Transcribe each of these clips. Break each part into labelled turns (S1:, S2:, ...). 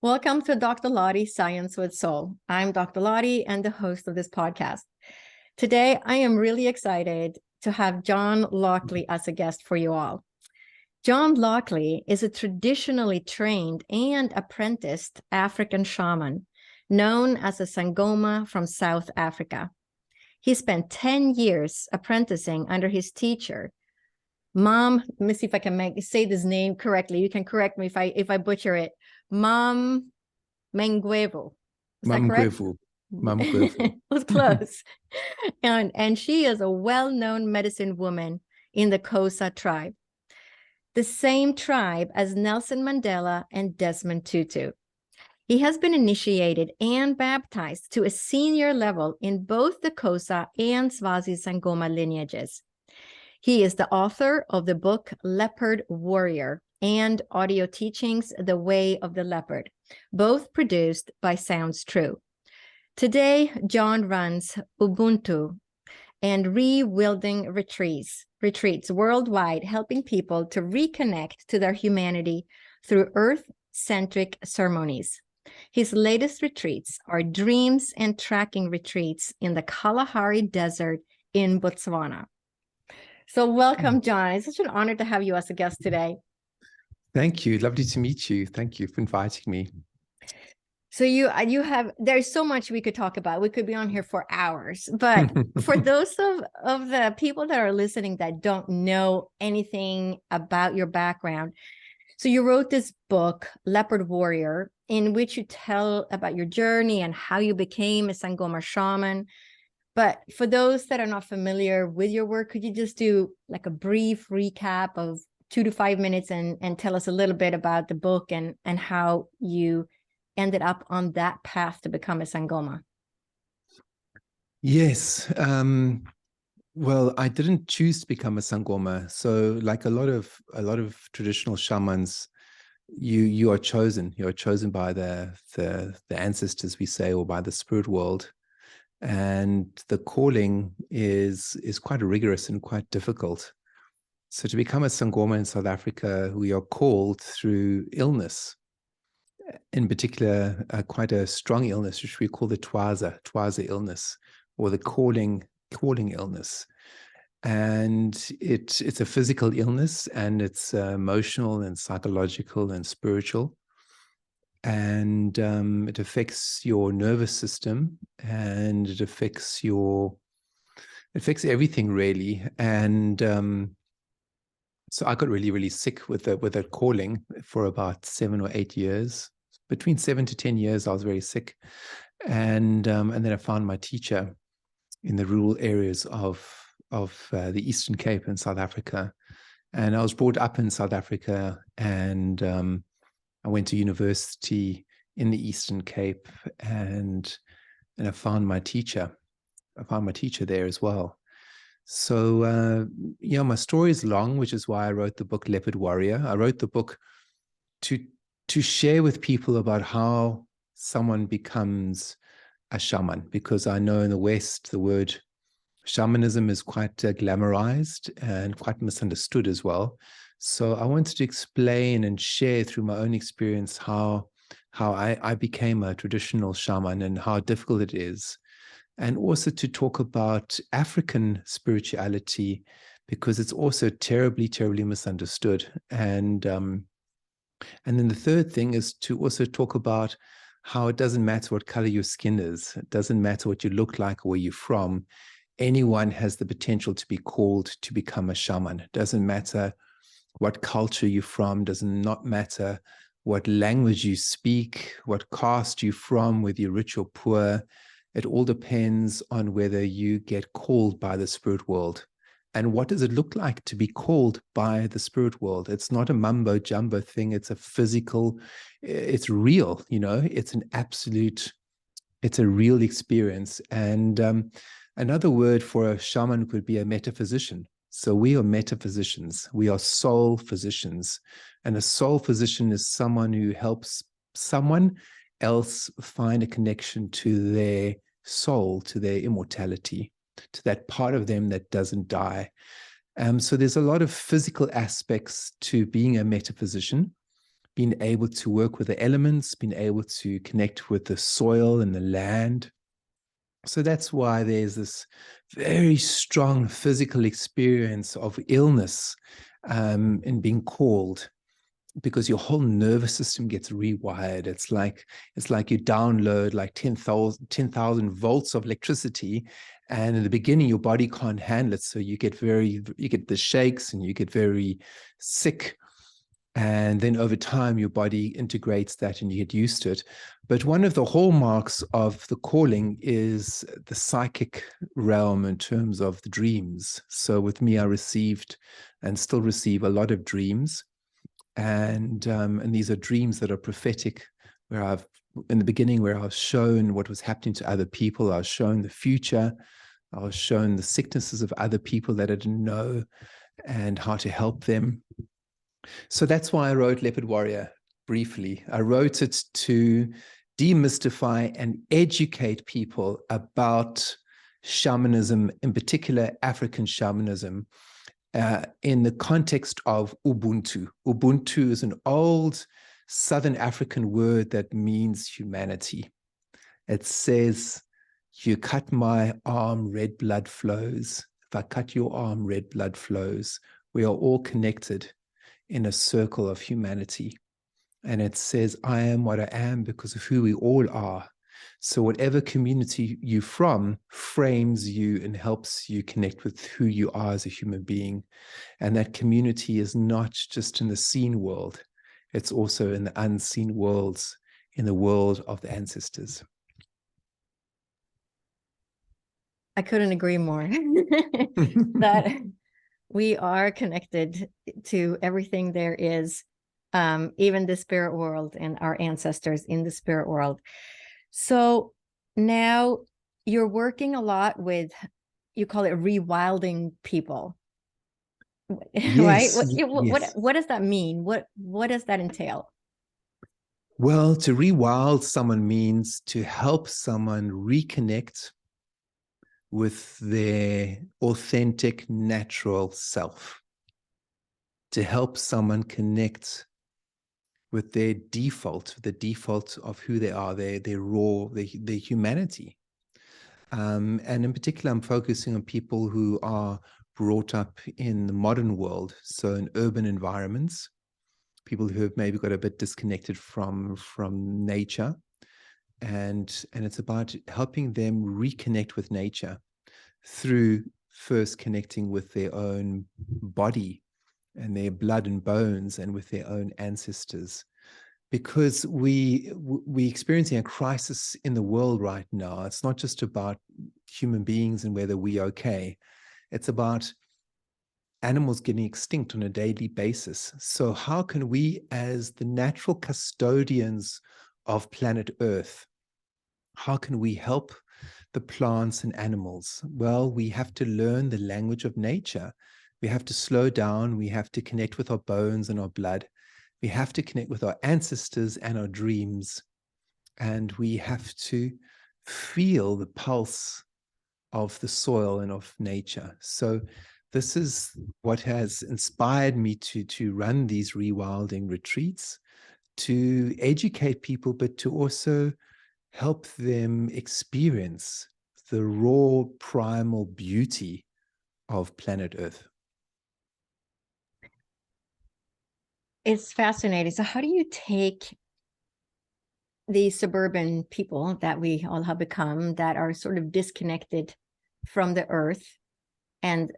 S1: Welcome to Dr. Lottie Science with Soul. I'm Dr. Lottie and the host of this podcast. Today, I am really excited to have John Lockley as a guest for you all. John Lockley is a traditionally trained and apprenticed African shaman known as a Sangoma from South Africa. He spent 10 years apprenticing under his teacher, let me see if I can say this name correctly. You can correct me if I butcher it. MaMngwevu. Is that correct?
S2: MaMngwevu.
S1: It was close. and she is a well-known medicine woman in the Xhosa tribe, the same tribe as Nelson Mandela and Desmond Tutu. He has been initiated and baptized to a senior level in both the Xhosa and Swazi Sangoma lineages. He is the author of the book Leopard Warrior and audio teachings, The Way of the Leopard, both produced by Sounds True. Today, John runs Ubuntu and rewilding retreats worldwide, helping people to reconnect to their humanity through earth-centric ceremonies. His latest retreats are dreams and tracking retreats in the Kalahari Desert in Botswana. So welcome, John. It's such an honor to have you as a guest today.
S2: Thank you. Lovely to meet you. Thank you for inviting me.
S1: So there's so much we could talk about. We could be on here for hours. But for those of the people that are listening that don't know anything about your background, so you wrote this book, Leopard Warrior, in which you tell about your journey and how you became a Sangoma shaman. But for those that are not familiar with your work, could you just do like a brief recap of 2 to 5 minutes and tell us a little bit about the book and how you ended up on that path to become a Sangoma?
S2: Yes. Well, I didn't choose to become a Sangoma. So like a lot of traditional shamans, you are chosen. You're chosen by the ancestors, we say, or by the spirit world. And the calling is quite rigorous and quite difficult. So to become a Sangoma in South Africa, we are called through illness, in particular, quite a strong illness, which we call the Xhosa illness, or the calling illness. And it's a physical illness, and it's emotional and psychological and spiritual. And it affects your nervous system, and it affects everything really. And so I got really, really sick with that calling for about 7 or 8 years. Between 7 to 10 years, I was very sick. And then I found my teacher in the rural areas of the Eastern Cape in South Africa. And I was brought up in South Africa, and I went to university in the Eastern Cape, and I found my teacher. I found my teacher there as well. So, my story is long, which is why I wrote the book Leopard Warrior. I wrote the book to share with people about how someone becomes a shaman, because I know in the West, the word shamanism is quite glamorized and quite misunderstood as well. So I wanted to explain and share through my own experience how I became a traditional shaman and how difficult it is. And also to talk about African spirituality, because it's also terribly, terribly misunderstood. And then the third thing is to also talk about how it doesn't matter what color your skin is. It doesn't matter what you look like or where you're from. Anyone has the potential to be called to become a shaman. It doesn't matter what culture you're from, does not matter what language you speak, what caste you're from, whether you're rich or poor. It all depends on whether you get called by the spirit world. And what does it look like to be called by the spirit world? It's not a mumbo jumbo thing. It's a physical, it's real, it's it's a real experience. And another word for a shaman could be a metaphysician. So we are metaphysicians. We are soul physicians. And a soul physician is someone who helps someone else find a connection to their soul, to their immortality, to that part of them that doesn't die. So there's a lot of physical aspects to being a metaphysician. being able to work with the elements, being able to connect with the soil and the land. So that's why there's this very strong physical experience of illness in being called, because your whole nervous system gets rewired. It's like you download like 10,000 volts of electricity, and in the beginning your body can't handle it, so you get the shakes and you get very sick. And then over time, your body integrates that and you get used to it. But one of the hallmarks of the calling is the psychic realm in terms of the dreams. So with me, I received and still receive a lot of dreams. And these are dreams that are prophetic, where in the beginning, where I was shown what was happening to other people. I was shown the future. I was shown the sicknesses of other people that I didn't know and how to help them. So that's why I wrote Leopard Warrior briefly. I wrote it to demystify and educate people about shamanism, in particular African shamanism, in the context of Ubuntu. Ubuntu is an old Southern African word that means humanity. It says, you cut my arm, red blood flows. If I cut your arm, red blood flows. We are all connected in a circle of humanity. And it says, I am what I am because of who we all are. So whatever community you're from frames you and helps you connect with who you are as a human being. And that community is not just in the seen world, it's also in the unseen worlds, in the world of the ancestors.
S1: I couldn't agree more. That we are connected to everything there is, even the spirit world and our ancestors in the spirit world. So now you're working a lot with, you call it rewilding people,
S2: Yes,
S1: right?
S2: yes.
S1: What does that mean? What does that entail?
S2: Well, to rewild someone means to help someone reconnect with their authentic, natural self, to help someone connect with their default, the default of who they are, their raw, their humanity. And in particular, I'm focusing on people who are brought up in the modern world, so in urban environments, people who have maybe got a bit disconnected from nature. And it's about helping them reconnect with nature through first connecting with their own body and their blood and bones and with their own ancestors. Because we're experiencing a crisis in the world right now. It's not just about human beings and whether we're okay. It's about animals getting extinct on a daily basis. So how can we, as the natural custodians of planet Earth, how can we help the plants and animals? Well, we have to learn the language of nature. We have to slow down. We have to connect with our bones and our blood. We have to connect with our ancestors and our dreams. And we have to feel the pulse of the soil and of nature. So this is what has inspired me to run these rewilding retreats, to educate people, but to also help them experience the raw primal beauty of planet Earth.
S1: It's fascinating. So how do you take these suburban people that we all have become, that are sort of disconnected from the earth, and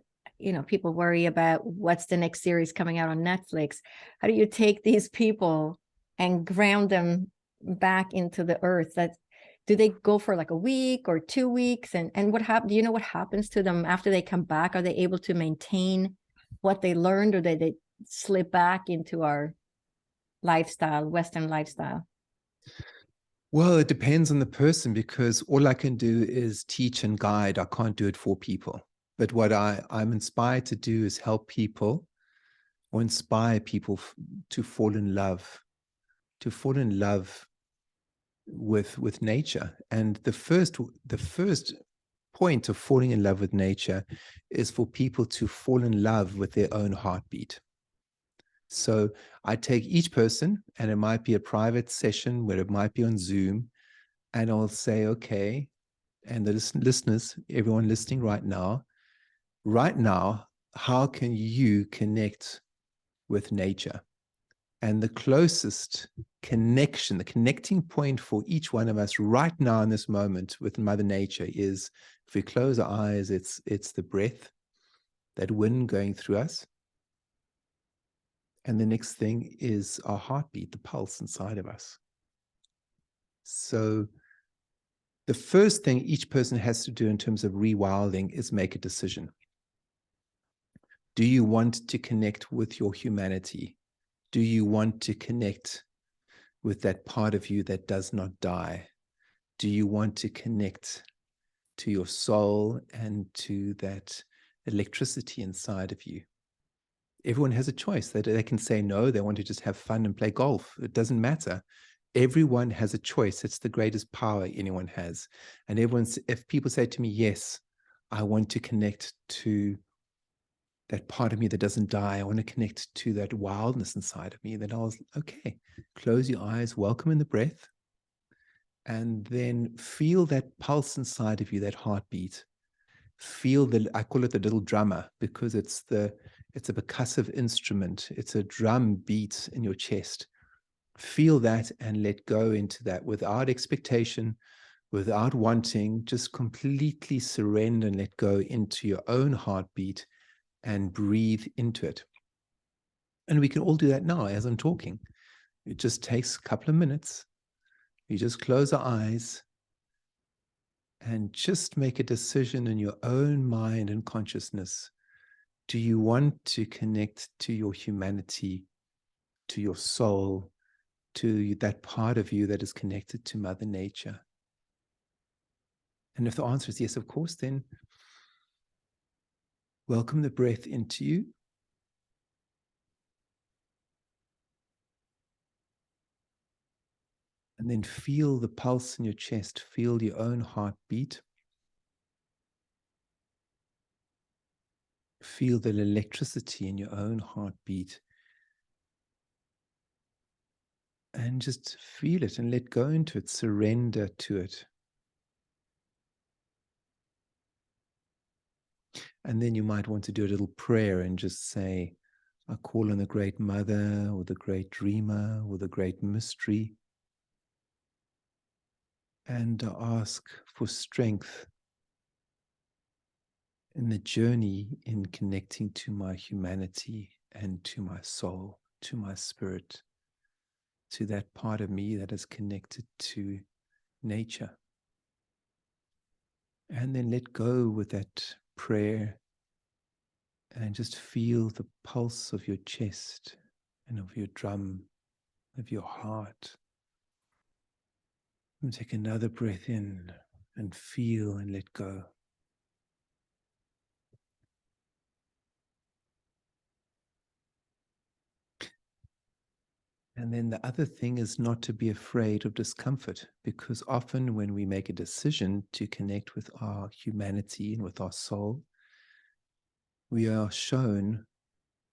S1: people worry about what's the next series coming out on Netflix? How do you take these people and ground them back into the earth? Do they go for like a week or 2 weeks? And what happens? Do you know what happens to them after they come back? Are they able to maintain what they learned, or they slip back into our lifestyle, Western lifestyle?
S2: Well, it depends on the person, because all I can do is teach and guide. I can't do it for people. But what I'm inspired to do is help people, or inspire people to fall in love with nature. And the first point of falling in love with nature is for people to fall in love with their own heartbeat. So I take each person, and it might be a private session where it might be on Zoom, and I'll say, okay, and the listeners, everyone listening right now, how can you connect with nature? And the closest connection, the connecting point for each one of us right now in this moment with Mother Nature is, if we close our eyes, it's the breath, that wind going through us. And the next thing is our heartbeat, the pulse inside of us. So the first thing each person has to do in terms of rewilding is make a decision. Do you want to connect with your humanity? Do you want to connect with that part of you that does not die? Do you want to connect to your soul and to that electricity inside of you? Everyone has a choice. They can say no, they want to just have fun and play golf. It doesn't matter. Everyone has a choice. It's the greatest power anyone has. And if people say to me, yes, I want to connect to that part of me that doesn't die, I want to connect to that wildness inside of me, then I was, okay, close your eyes, welcome in the breath, and then feel that pulse inside of you, that heartbeat. Feel I call it the little drummer, because it's a percussive instrument. It's a drum beat in your chest. Feel that and let go into that without expectation, without wanting, just completely surrender and let go into your own heartbeat and breathe into it. And we can all do that now as I'm talking. It just takes a couple of minutes. You just close our eyes and just make a decision in your own mind and consciousness. Do you want to connect to your humanity, to your soul, to that part of you that is connected to Mother Nature? And if the answer is yes, of course, then welcome the breath into you. And then feel the pulse in your chest, feel your own heartbeat. Feel the electricity in your own heartbeat. And just feel it and let go into it, surrender to it. And then you might want to do a little prayer and just say, I call on the great mother or the great dreamer or the great mystery, and ask for strength in the journey in connecting to my humanity and to my soul, to my spirit, to that part of me that is connected to nature. And then let go with that prayer and just feel the pulse of your chest and of your drum, of your heart. And take another breath in and feel and let go. And then the other thing is not to be afraid of discomfort, because often when we make a decision to connect with our humanity and with our soul, we are shown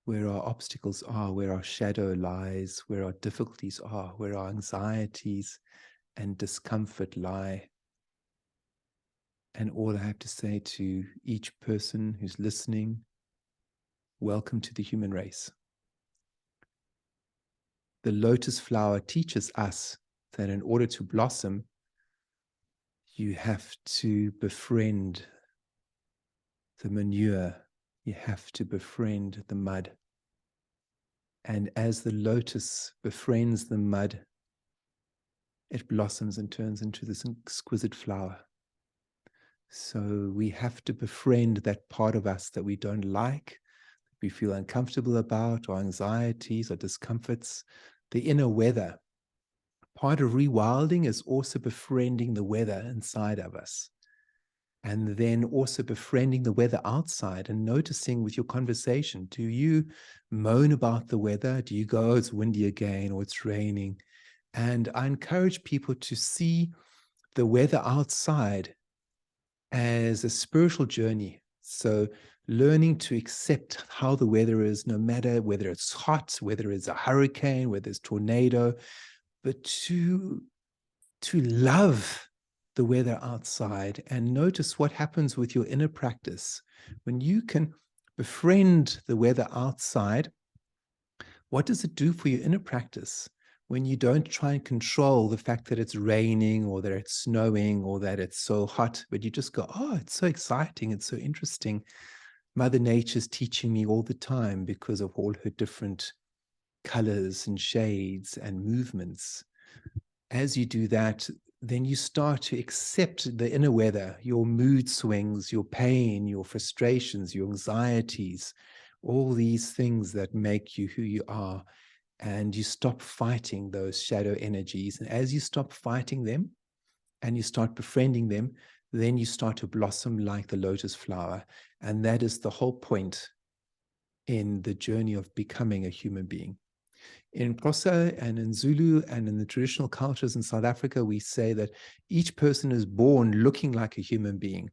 S2: where our obstacles are, where our shadow lies, where our difficulties are, where our anxieties and discomfort lie. And all I have to say to each person who's listening, welcome to the human race. The lotus flower teaches us that in order to blossom, you have to befriend the manure, you have to befriend the mud. And as the lotus befriends the mud, it blossoms and turns into this exquisite flower. So we have to befriend that part of us that we don't like, we feel uncomfortable about, or anxieties or discomforts, the inner weather. Part of rewilding is also befriending the weather inside of us. And then also befriending the weather outside and noticing with your conversation, do you moan about the weather? Do you go, oh, it's windy again, or it's raining? And I encourage people to see the weather outside as a spiritual journey. So learning to accept how the weather is, no matter whether it's hot, whether it's a hurricane, whether it's tornado, but to love the weather outside and notice what happens with your inner practice. When you can befriend the weather outside, what does it do for your inner practice? When you don't try and control the fact that it's raining or that it's snowing or that it's so hot, but you just go, oh, it's so exciting, it's so interesting. Mother Nature's teaching me all the time because of all her different colors and shades and movements. As you do that, then you start to accept the inner weather, your mood swings, your pain, your frustrations, your anxieties, all these things that make you who you are. And you stop fighting those shadow energies. And as you stop fighting them and you start befriending them, then you start to blossom like the lotus flower. And that is the whole point in the journey of becoming a human being. In Xhosa and in Zulu and in the traditional cultures in South Africa, we say that each person is born looking like a human being.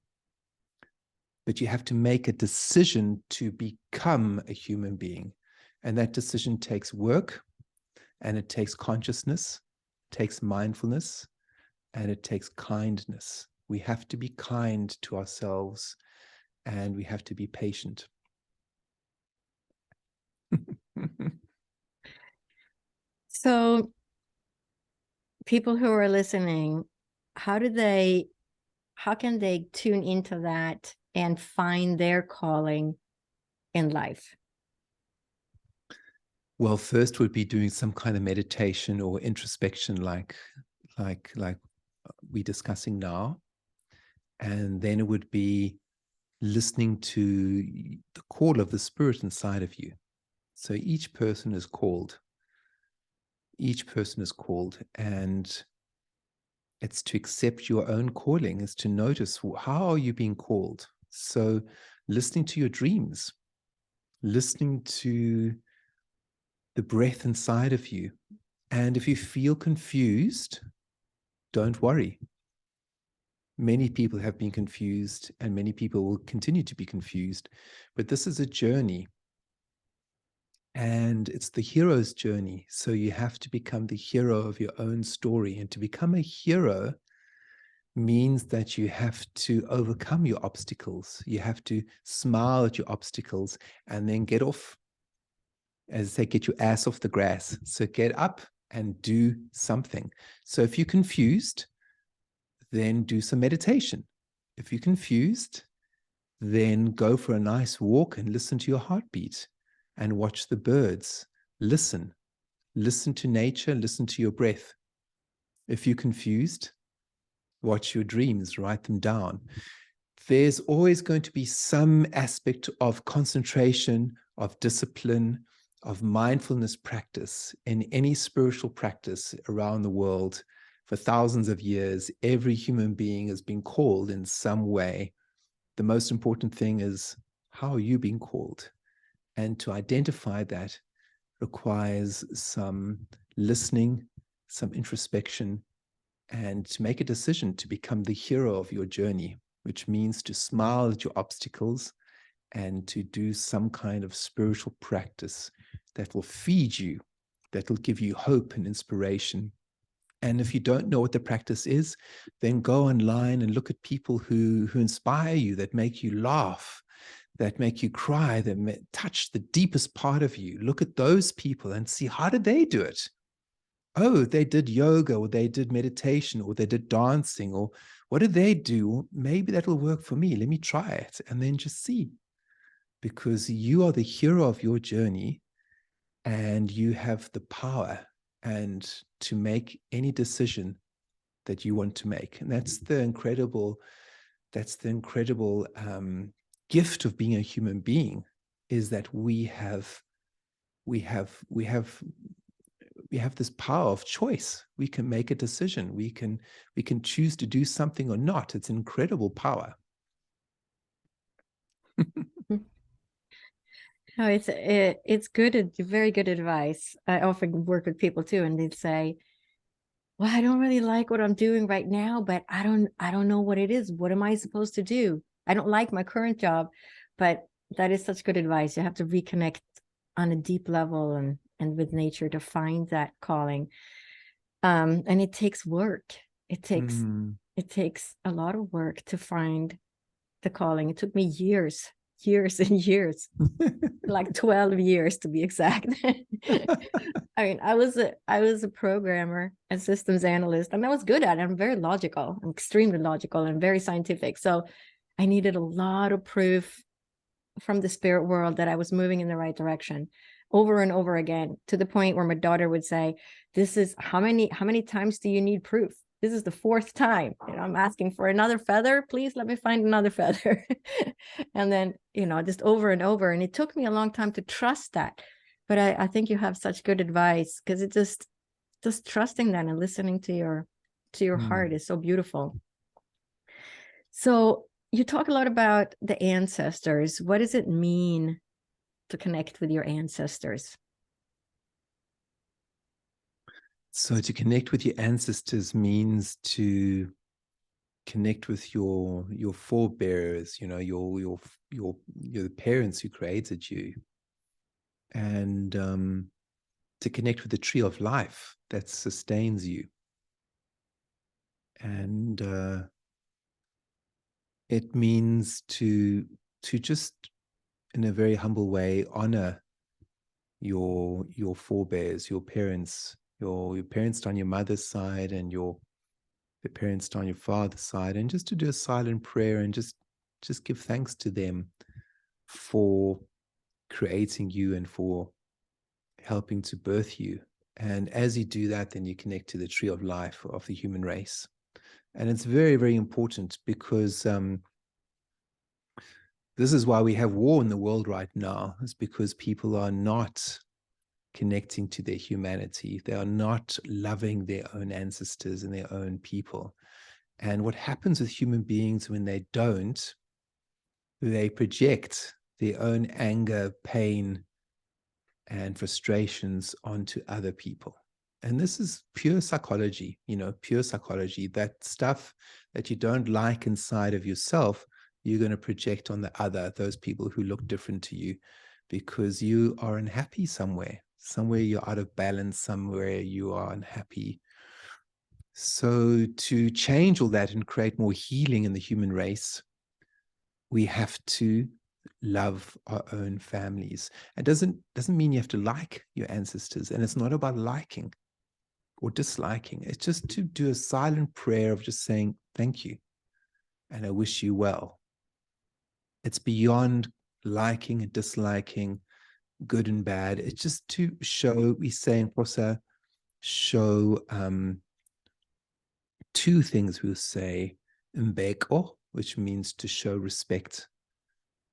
S2: But you have to make a decision to become a human being. And that decision takes work, and it takes consciousness, takes mindfulness, and it takes kindness. We have to be kind to ourselves, and we have to be patient.
S1: So people who are listening, how can they tune into that and find their calling in life?
S2: Well, first would be doing some kind of meditation or introspection like we're discussing now. And then it would be listening to the call of the spirit inside of you. So each person is called. Each person is called, and it's to accept your own calling, is to notice how are you being called. So listening to your dreams, listening to the breath inside of you. And if you feel confused, don't worry. Many people have been confused, and many people will continue to be confused. But this is a journey, and it's the hero's journey. So you have to become the hero of your own story. And to become a hero means that you have to overcome your obstacles. You have to smile at your obstacles and then get off, as I say, get your ass off the grass. So get up and do something. So if you're confused, then do some meditation. If you're confused, then go for a nice walk and listen to your heartbeat and watch the birds. Listen to nature, listen to your breath. If you're confused, watch your dreams, write them down. There's always going to be some aspect of concentration, of discipline, of mindfulness practice in any spiritual practice around the world. For thousands of years, every human being has been called in some way. The most important thing is, how are you being called? And to identify that requires some listening, some introspection, and to make a decision to become the hero of your journey, which means to smile at your obstacles and to do some kind of spiritual practice that will feed you, that will give you hope and inspiration. And if you don't know what the practice is, then go online and look at people who inspire you, that make you laugh, that make you cry, that touch the deepest part of you. Look at those people and see, how did they do it? Oh, they did yoga, or they did meditation, or they did dancing, or what did they do? Maybe that will work for me. Let me try it, and then just see. Because you are the hero of your journey, and you have the power and to make any decision that you want to make. And that's the incredible gift of being a human being, is that we have this power of choice. We can make a decision. We can choose to do something or not. It's incredible power.
S1: No, it's good, very good advice. I often work with people too, and they'd say, well, I don't really like what I'm doing right now, but I don't know what it is. What am I supposed to do? I don't like my current job, but That is such good advice. You have to reconnect on a deep level and with nature to find that calling. And it takes work. It takes a lot of work to find the calling. It took me years and years, like 12 years to be exact. I mean, I was a programmer, a systems analyst, and I was good at it. I'm very logical. I'm extremely logical and very scientific. So I needed a lot of proof from the spirit world that I was moving in the right direction over and over again, to the point where my daughter would say, this is how many times do you need proof? This is the fourth time. I'm asking for another feather. Please let me find another feather. And then, just over and over. And it took me a long time to trust that. But I think you have such good advice, because it just trusting that and listening to your heart is so beautiful. So you talk a lot about the ancestors. What does it mean to connect with your ancestors?
S2: So to connect with your ancestors means to connect with your forebears, your the parents who created you, and to connect with the tree of life that sustains you. And it means to just, in a very humble way, honor your forebears, your parents, your parents on your mother's side, and the parents on your father's side, and just to do a silent prayer and just give thanks to them for creating you and for helping to birth you. And as you do that, then you connect to the tree of life of the human race. And it's very, very important, because this is why we have war in the world right now, is because people are not connecting to their humanity. They are not loving their own ancestors and their own people. And what happens with human beings when they don't, they project their own anger, pain, and frustrations onto other people. And this is pure psychology, pure psychology. That stuff that you don't like inside of yourself, you're going to project on the other, those people who look different to you, because you are unhappy somewhere. Somewhere you're out of balance, somewhere you are unhappy. So to change all that and create more healing in the human race, we have to love our own families. It doesn't mean you have to like your ancestors, and it's not about liking or disliking. It's just to do a silent prayer of just saying thank you and I wish you well. It's beyond liking and disliking, good and bad. It's just to show, we say in Xhosa, show two things. We'll say mbeko, which means to show respect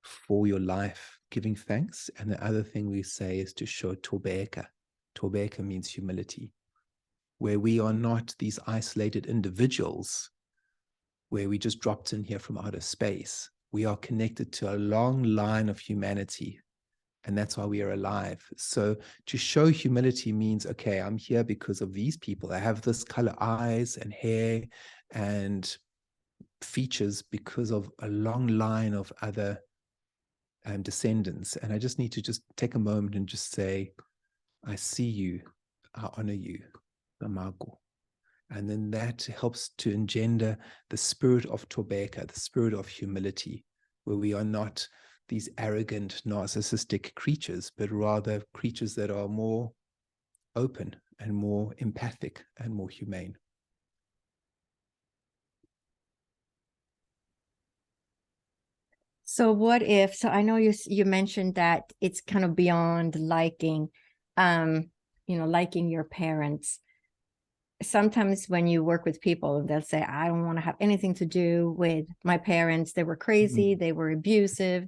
S2: for your life, giving thanks. And the other thing we say is to show thobeka. Thobeka means humility, where we are not these isolated individuals where we just dropped in here from outer space. We are connected to a long line of humanity, and that's why we are alive. So to show humility means, okay, I'm here because of these people. I have this color eyes and hair and features because of a long line of other descendants. And I just need to just take a moment and just say, I see you, I honor you, Namago. And then that helps to engender the spirit of thobeka, the spirit of humility, where we are not these arrogant, narcissistic creatures, but rather creatures that are more open and more empathic and more humane.
S1: So I know you mentioned that it's kind of beyond liking, liking your parents. Sometimes when you work with people, they'll say, I don't want to have anything to do with my parents. They were crazy. They were abusive.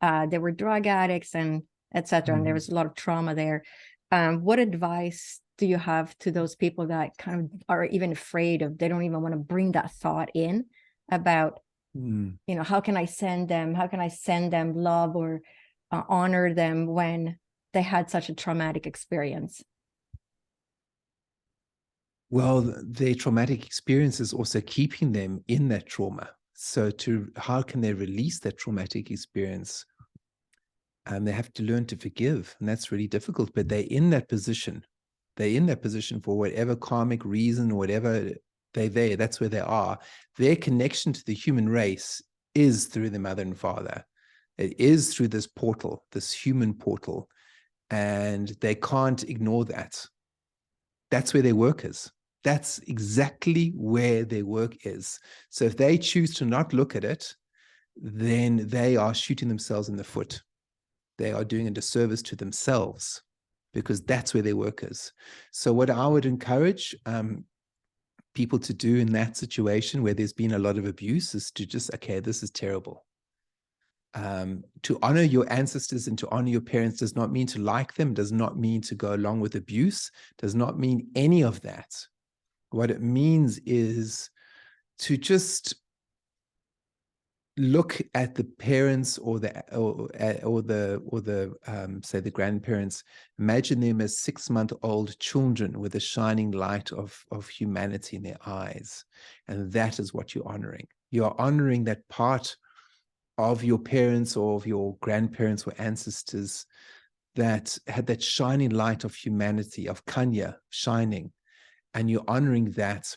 S1: They were drug addicts, and etc. And there was a lot of trauma there. What advice do you have to those people that kind of are even afraid of, they don't even want to bring that thought in about, how can I send them love or honor them when they had such a traumatic experience?
S2: Well, their traumatic experience is also keeping them in that trauma. So how can they release that traumatic experience? They have to learn to forgive, and that's really difficult, but they're in that position. They're in that position for whatever karmic reason, whatever they're there, that's where they are. Their connection to the human race is through the mother and father. It is through this portal, this human portal, and they can't ignore that. That's where their work is. That's exactly where their work is. So if they choose to not look at it, then they are shooting themselves in the foot. They are doing a disservice to themselves, because that's where their work is. So what I would encourage people to do in that situation where there's been a lot of abuse is to just, okay, this is terrible. To honor your ancestors and to honor your parents does not mean to like them, does not mean to go along with abuse, does not mean any of that. What it means is to just look at the parents or the say the grandparents. Imagine them as 6-month-old children with a shining light of humanity in their eyes, and that is what you're honoring. You are honoring that part of your parents or of your grandparents or ancestors that had that shining light of humanity, of Kanya shining, and you're honoring that.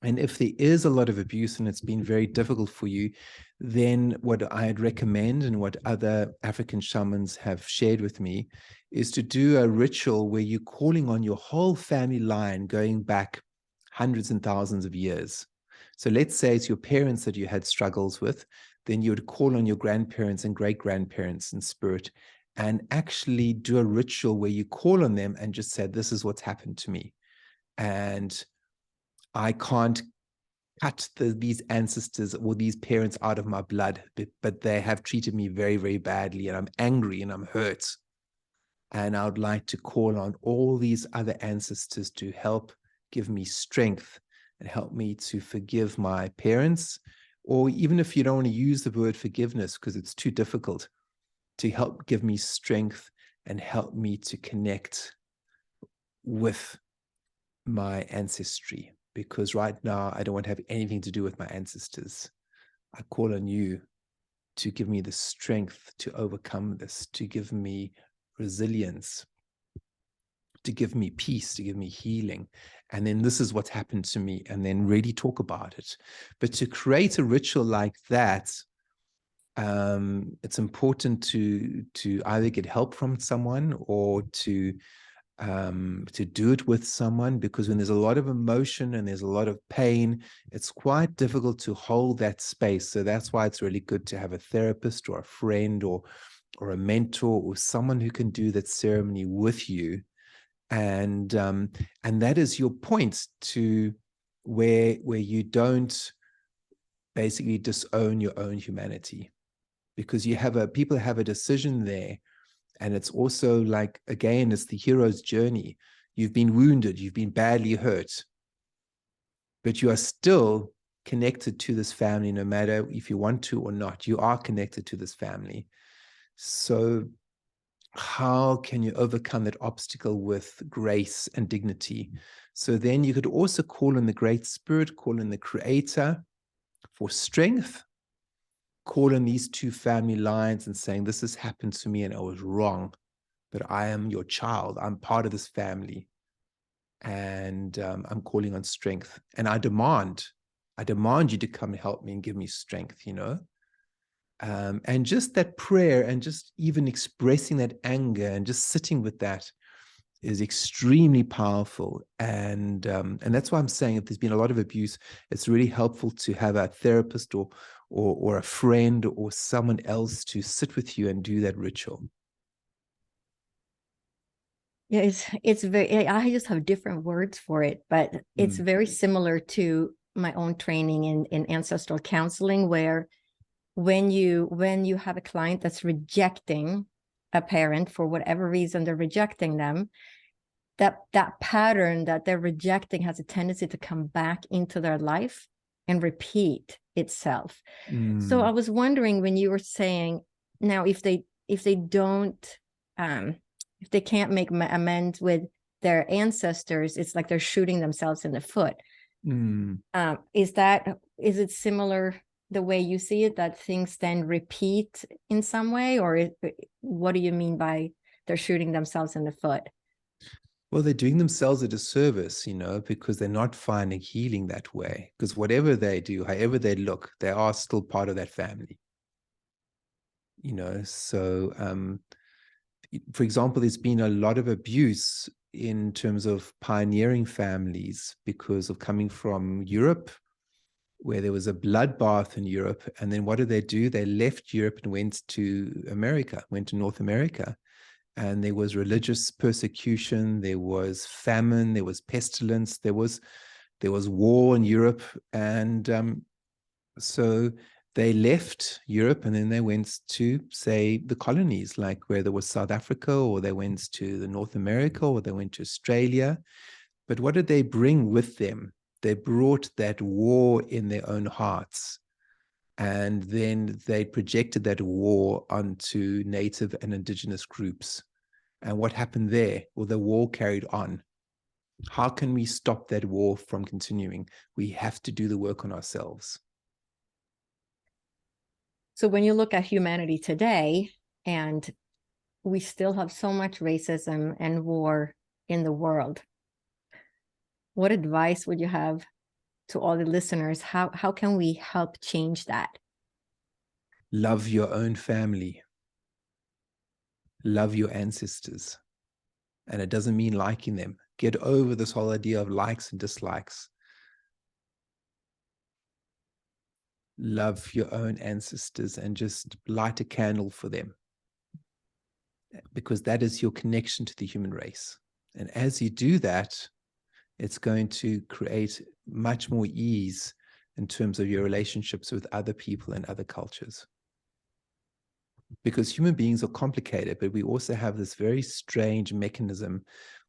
S2: And if there is a lot of abuse and it's been very difficult for you, then what I'd recommend and what other African shamans have shared with me is to do a ritual where you're calling on your whole family line going back hundreds and thousands of years. So let's say it's your parents that you had struggles with, then you would call on your grandparents and great-grandparents in spirit and actually do a ritual where you call on them and just say, this is what's happened to me. And I can't cut these ancestors or these parents out of my blood, but they have treated me very, very badly, and I'm angry and I'm hurt. And I would like to call on all these other ancestors to help give me strength and help me to forgive my parents. Or even if you don't want to use the word forgiveness because it's too difficult, to help give me strength and help me to connect with my ancestry. Because right now, I don't want to have anything to do with my ancestors. I call on you to give me the strength to overcome this, to give me resilience, to give me peace, to give me healing. And then this is what's happened to me, and then really talk about it. But to create a ritual like that, it's important to either get help from someone or to do it with someone, because when there's a lot of emotion and there's a lot of pain, it's quite difficult to hold that space. So that's why it's really good to have a therapist or a friend or a mentor or someone who can do that ceremony with you. And that is your point to where you don't basically disown your own humanity, because people have a decision there. And it's also like, again, it's the hero's journey. You've been wounded, you've been badly hurt, but you are still connected to this family, no matter if you want to or not. You are connected to this family. So how can you overcome that obstacle with grace and dignity? So then you could also call on the Great Spirit, call on the Creator for strength, call on these two family lines and saying, this has happened to me and I was wrong, but I am your child. I'm part of this family. And I'm calling on strength. And I demand you to come and help me and give me strength, and just that prayer and just even expressing that anger and just sitting with that is extremely powerful. And that's why I'm saying if there's been a lot of abuse, it's really helpful to have a therapist or a friend or someone else to sit with you and do that ritual.
S1: Yeah, it's very, I just have different words for it, but it's very similar to my own training in ancestral counseling, where when you have a client that's rejecting a parent for whatever reason, they're rejecting them, that pattern that they're rejecting has a tendency to come back into their life and repeat itself. So I was wondering, when you were saying, now if they don't if they can't make amends with their ancestors, it's like they're shooting themselves in the foot. Is it similar the way you see it, that things then repeat in some way? Or what do you mean by they're shooting themselves in the foot?
S2: Well, they're doing themselves a disservice, because they're not finding healing that way. Because whatever they do, however they look, they are still part of that family. So for example, there's been a lot of abuse in terms of pioneering families because of coming from Europe, where there was a bloodbath in Europe. And then what did they do? They left Europe and went to America, went to North America. And there was religious persecution, there was famine, there was pestilence, there was war in Europe. And so they left Europe and then they went to, say, the colonies, like where there was South Africa, or they went to the North America, or they went to Australia. But what did they bring with them? They brought that war in their own hearts. And then they projected that war onto native and indigenous groups. And what happened there? Well, the war carried on. How can we stop that war from continuing? We have to do the work on ourselves.
S1: So when you look at humanity today, and we still have so much racism and war in the world, what advice would you have to all the listeners? How can we help change that?
S2: Love your own family. Love your ancestors. And it doesn't mean liking them. Get over this whole idea of likes and dislikes. Love your own ancestors and just light a candle for them, because that is your connection to the human race. And as you do that, it's going to create much more ease in terms of your relationships with other people and other cultures. Because human beings are complicated, but we also have this very strange mechanism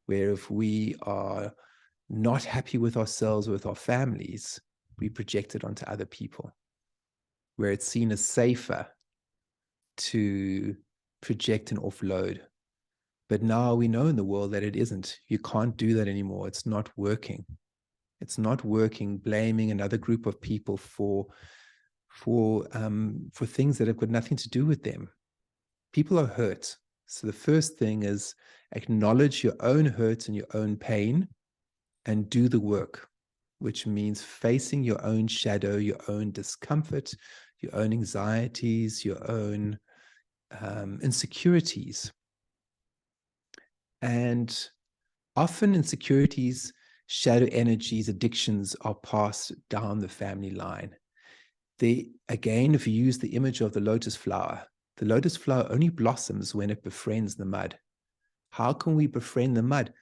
S2: where if we are not happy with ourselves or with our families, we project it onto other people, where it's seen as safer to project and offload. But now we know in the world that it isn't. You can't do that anymore. It's not working. It's not working, blaming another group of people for things that have got nothing to do with them. People are hurt. So the first thing is acknowledge your own hurt and your own pain and do the work, which means facing your own shadow, your own discomfort, your own anxieties, your own insecurities. And often insecurities, shadow energies, addictions are passed down the family line. Again, if you use the image of the lotus flower only blossoms when it befriends the mud. How can we befriend the mud?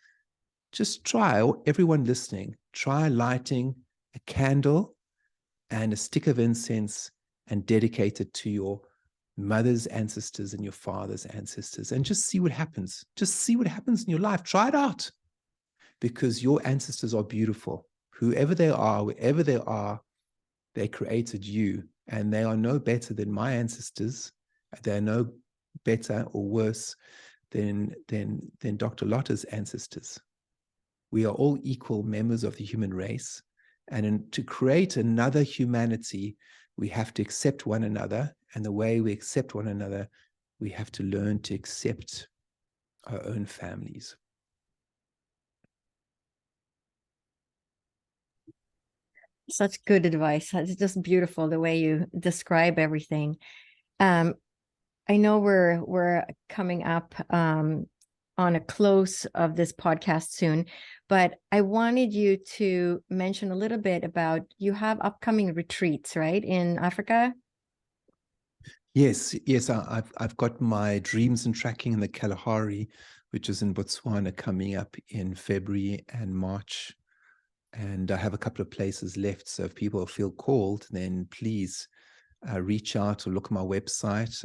S2: Just try, everyone listening, try lighting a candle and a stick of incense and dedicate it to your mother's ancestors and your father's ancestors, and just see what happens. Just see what happens in your life. Try it out, because your ancestors are beautiful. Whoever they are, wherever they are, they created you, and they are no better than my ancestors. They're no better or worse than Dr. Lotta's ancestors. We are all equal members of the human race. And to create another humanity, we have to accept one another. And the way we accept one another, we have to learn to accept our own families.
S1: Such good advice. It's just beautiful the way you describe everything. I know we're coming up on a close of this podcast soon, but I wanted you to mention a little bit about, you have upcoming retreats, right, in Africa?
S2: Yes. I've got my Dreams and Tracking in the Kalahari, which is in Botswana, coming up in February and March. And I have a couple of places left. So if people feel called, then please reach out or look at my website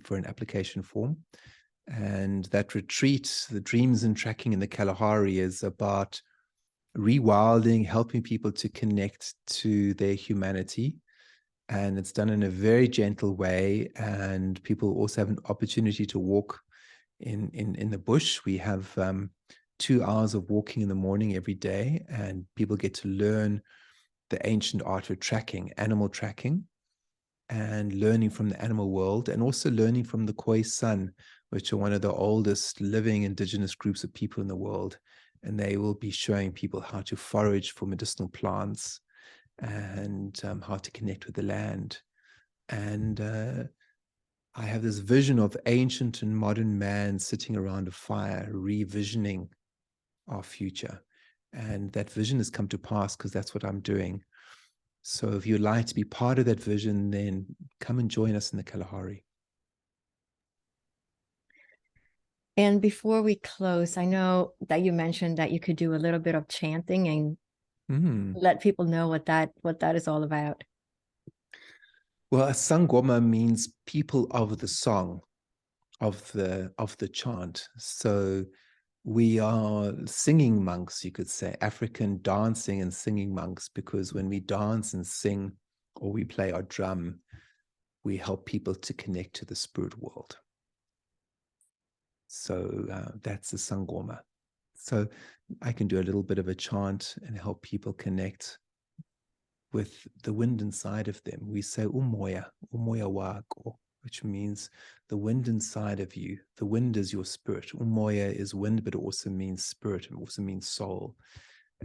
S2: for an application form. And that retreat, the Dreams and Tracking in the Kalahari, is about rewilding, helping people to connect to their humanity. And it's done in a very gentle way. And people also have an opportunity to walk in the bush. We have 2 hours of walking in the morning every day, and people get to learn the ancient art of tracking, animal tracking. and learning from the animal world, and also learning from the Khoisan, which are one of the oldest living indigenous groups of people in the world. And they will be showing people how to forage for medicinal plants and how to connect with the land. And I have this vision of ancient and modern man sitting around a fire, revisioning our future. And that vision has come to pass because that's what I'm doing. So if you'd like to be part of that vision, then come and join us in the Kalahari.
S1: And before we close, I know that you mentioned that you could do a little bit of chanting and let people know what that is all about.
S2: Well, a Sangoma means people of the song, of the chant. So we are singing monks, you could say, African dancing and singing monks, because when we dance and sing or we play our drum, we help people to connect to the spirit world. So that's the Sangoma. So I can do a little bit of a chant and help people connect with the wind inside of them. We say umoya, umoya wako, which means the wind inside of you. The wind is your spirit. Umoya is wind, but it also means spirit. It also means soul.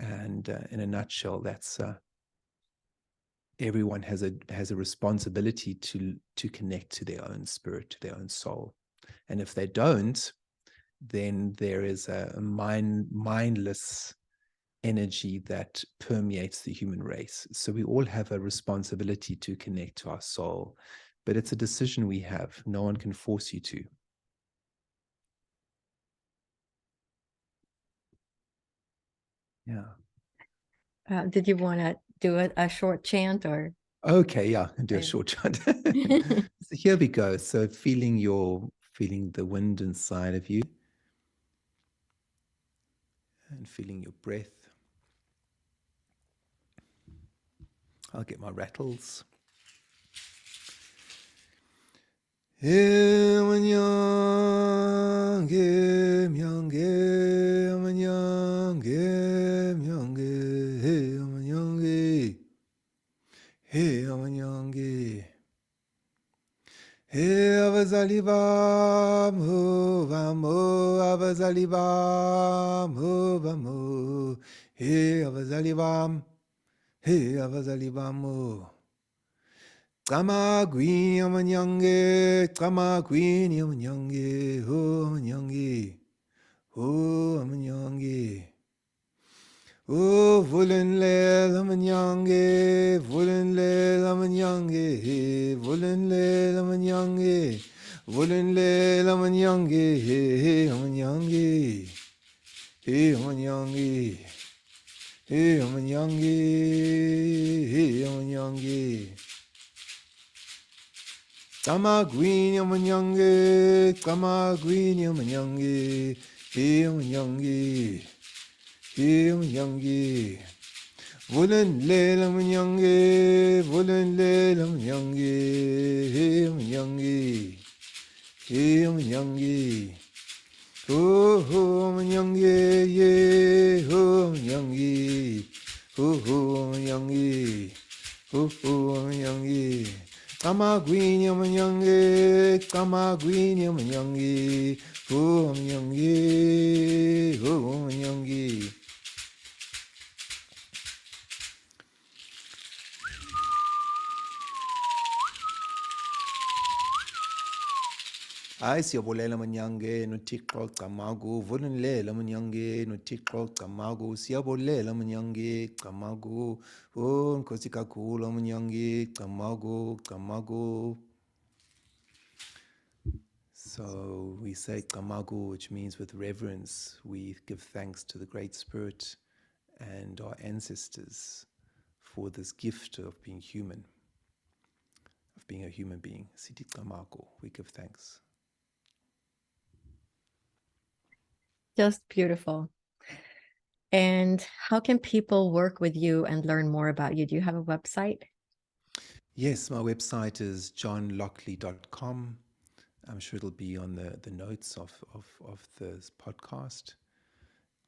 S2: And in a nutshell, that's everyone has a responsibility to connect to their own spirit, to their own soul. And if they don't, then there is a mindless energy that permeates the human race. So we all have a responsibility to connect to our soul, but it's a decision we have. No one can force you to. Yeah.
S1: Did you want to do a short chant or?
S2: Okay, yeah, do a short chant. So here we go. So feeling the wind inside of you and feeling your breath. I'll get my rattles. Abazali bam ho vamo, abazali bam ho vamo, he abazali bam, he abazali bam ho. Kama gwini amanyange, kama gwini amanyange, ho amanyange, ho amanyange. Oh, volenle lamanyange, volenle lamanyange, volenle lamanyange, volenle lamanyange, he amanyange, he amanyange, he amanyange, he amanyange. Kama gwini amanyange, kama gwini amanyange, he amanyange. Him yangi, Vulen lelam yangi, Vulen lelam yangi, him yangi, him yangi, oh hum yangi, ye hum yangi, oh hum yangi, oh hum yangi, Kamagwini yangi, Kamagwini yangi, hum yangi, hum yangi. Ay siyabulela manyange noThixo Camagu, vulenlela manyange noThixo Camagu, siyabulela manyange Camagu, oh Nkosi kakhulu manyange Camagu, Camagu. So we say Camagu, which means with reverence, we give thanks to the Great Spirit and our ancestors for this gift of being human, of being a human being. Siti Camagu, we give thanks.
S1: Just beautiful. And how can people work with you and learn more about you? Do you have a website?
S2: Yes, my website is johnlockley.com. I'm sure it'll be on the notes of this podcast.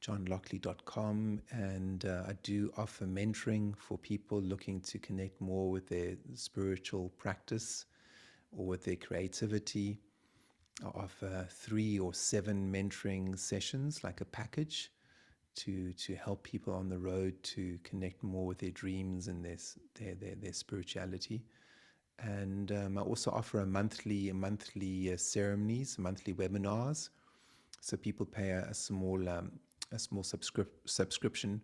S2: johnlockley.com, and I do offer mentoring for people looking to connect more with their spiritual practice or with their creativity. I offer 3 or 7 mentoring sessions, like a package, to help people on the road to connect more with their dreams and their spirituality. And I also offer a monthly ceremonies, monthly webinars. So people pay a small subscription,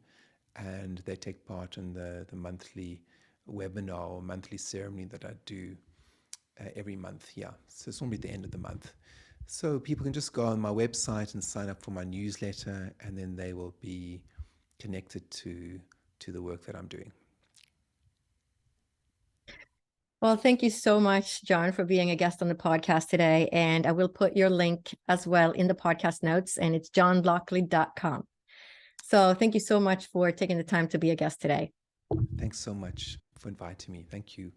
S2: and they take part in the monthly webinar or monthly ceremony that I do every month. Yeah, so it's normally at the end of the month. So people can just go on my website and sign up for my newsletter, and then they will be connected to the work that I'm doing.
S1: Well, thank you so much, John, for being a guest on the podcast today. And I will put your link as well in the podcast notes, and it's johnlockley.com. So thank you so much for taking the time to be a guest today.
S2: Thanks so much for inviting me. Thank you.